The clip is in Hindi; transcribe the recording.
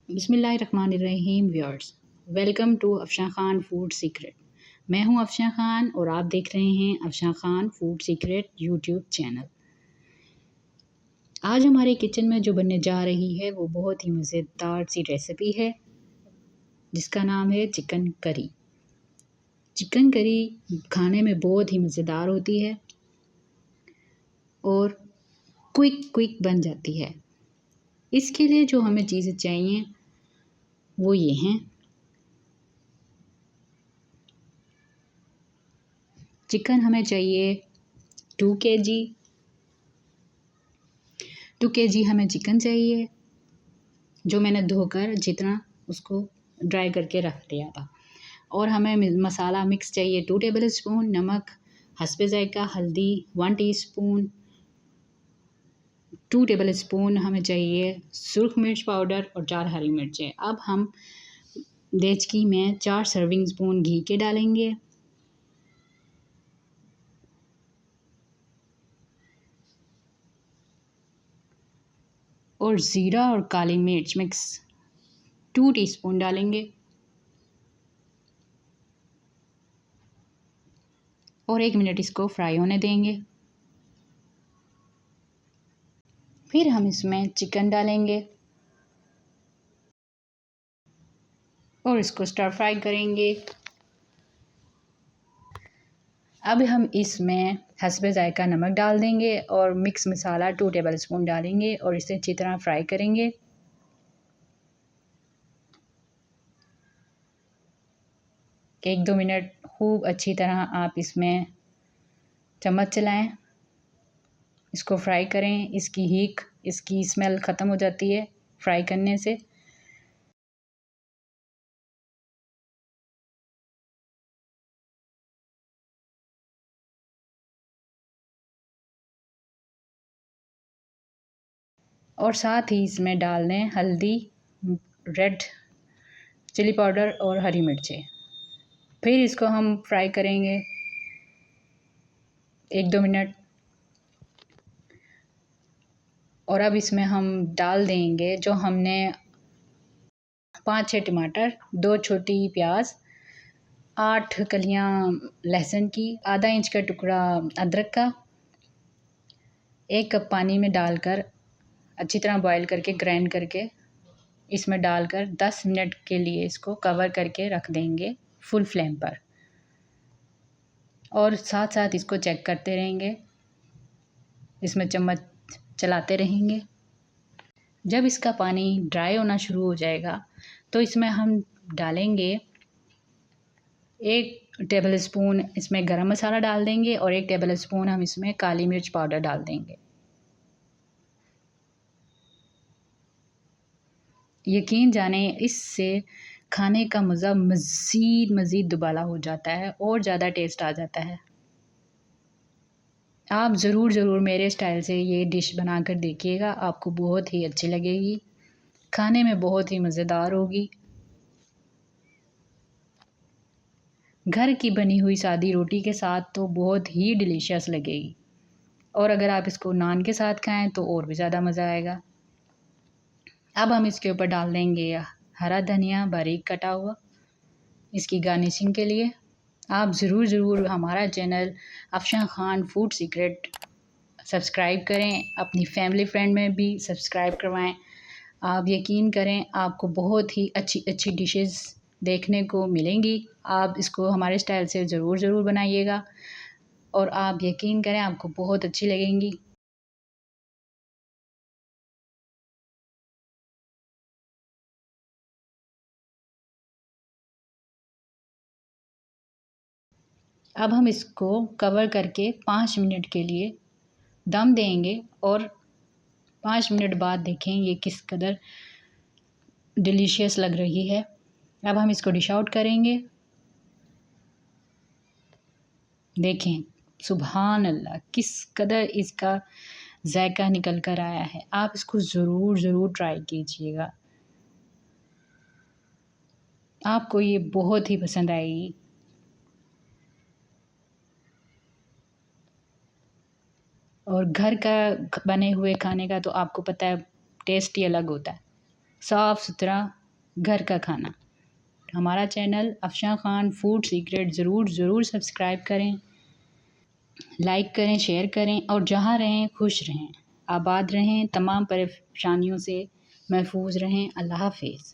बिस्मिल्लाहिर्रहमानिर्रहीम viewers, welcome to Afshan Khan food secret. मैं हूं अफशां खान और आप देख रहे हैं Afshan Khan food secret YouTube channel. आज हमारे किचन में जो बनने जा रही है वो बहुत ही मज़ेदार सी रेसिपी है जिसका नाम है चिकन करी। चिकन करी खाने में बहुत ही मज़ेदार होती है और क्विक बन जाती है। इसके लिए जो हमें चीज़ें चाहिए वो ये हैं। चिकन हमें चाहिए 2 kg। 2 kg हमें चिकन चाहिए, जो मैंने धोकर जितना उसको ड्राई करके रख दिया था। और हमें मसाला मिक्स चाहिए 2 टेबलस्पून, नमक हस्बे ज़ायका, हल्दी 1 टीस्पून, 2 टेबलस्पून हमें चाहिए सुरख मिर्च पाउडर और 4 हरी मिर्चें। अब हम देचकी में 4 सर्विंग स्पून घी के डालेंगे। और ज़ीरा और काली मिर्च मिक्स 2 टीस्पून डालेंगे और 1 मिनट इसको फ्राई होने देंगे। फिर हम इसमें चिकन डालेंगे और इसको स्टर फ्राई करेंगे। अब हम इसमें हस्बे ज़ायका नमक डाल देंगे और मिक्स मसाला 2 टेबलस्पून डालेंगे और इसे अच्छी तरह फ्राई करेंगे। एक 2 मिनट खूब अच्छी तरह आप इसमें चम्मच चलाएं, इसको फ्राई करें। इसकी स्मेल ख़त्म हो जाती है फ्राई करने से। और साथ ही इसमें डाल दें हल्दी, रेड चिली पाउडर और हरी मिर्चें। फिर इसको हम फ्राई करेंगे 1-2 मिनट। और अब इसमें हम डाल देंगे जो हमने 5-6 टमाटर, 2 छोटी प्याज, 8 कलियां लहसुन की, आधा इंच का टुकड़ा अदरक का, 1 कप पानी में डालकर अच्छी तरह बॉईल करके ग्राइंड करके इसमें डालकर 10 मिनट के लिए इसको कवर करके रख देंगे फुल फ्लेम पर। और साथ साथ इसको चेक करते रहेंगे, इसमें चम्मच चलाते रहेंगे। जब इसका पानी ड्राई होना शुरू हो जाएगा तो इसमें हम डालेंगे 1 टेबलस्पून इसमें गरम मसाला डाल देंगे और 1 टेबलस्पून हम इसमें काली मिर्च पाउडर डाल देंगे। यकीन जाने इससे खाने का मज़ा मज़ीद दुबाला हो जाता है और ज़्यादा टेस्ट आ जाता है। आप ज़रूर मेरे स्टाइल से ये डिश बना कर देखिएगा, आपको बहुत ही अच्छी लगेगी, खाने में बहुत ही मज़ेदार होगी। घर की बनी हुई सादी रोटी के साथ तो बहुत ही डिलीशियस लगेगी और अगर आप इसको नान के साथ खाएं तो और भी ज़्यादा मज़ा आएगा। अब हम इसके ऊपर डाल देंगे हरा धनिया बारीक कटा हुआ, इसकी गार्निशिंग के लिए। आप ज़रूर हमारा channel Afshan Khan food secret subscribe करें, अपनी फैमिली फ्रेंड में भी सब्सक्राइब करवाएं। आप यकीन करें आपको बहुत ही अच्छी डिशेस देखने को मिलेंगी। आप इसको हमारे स्टाइल से ज़रूर बनाइएगा और आप यकीन करें आपको बहुत अच्छी लगेंगी। अब हम इसको कवर करके 5 मिनट के लिए दम देंगे और 5 मिनट बाद देखें ये किस कदर डिलीशियस लग रही है। अब हम इसको डिश आउट करेंगे। देखें सुभान अल्लाह किस कदर इसका जायका निकल कर आया है। आप इसको ज़रूर ट्राई कीजिएगा, आपको ये बहुत ही पसंद आएगी। और घर का बने हुए खाने का तो आपको पता है टेस्ट ही अलग होता है। साफ़ सुथरा घर का खाना। हमारा channel Afshan Khan food secret ज़रूर सब्सक्राइब करें, लाइक करें, शेयर करें और जहाँ रहें खुश रहें, आबाद रहें, तमाम परेशानियों से महफूज रहें। अल्लाह हाफ़िज़।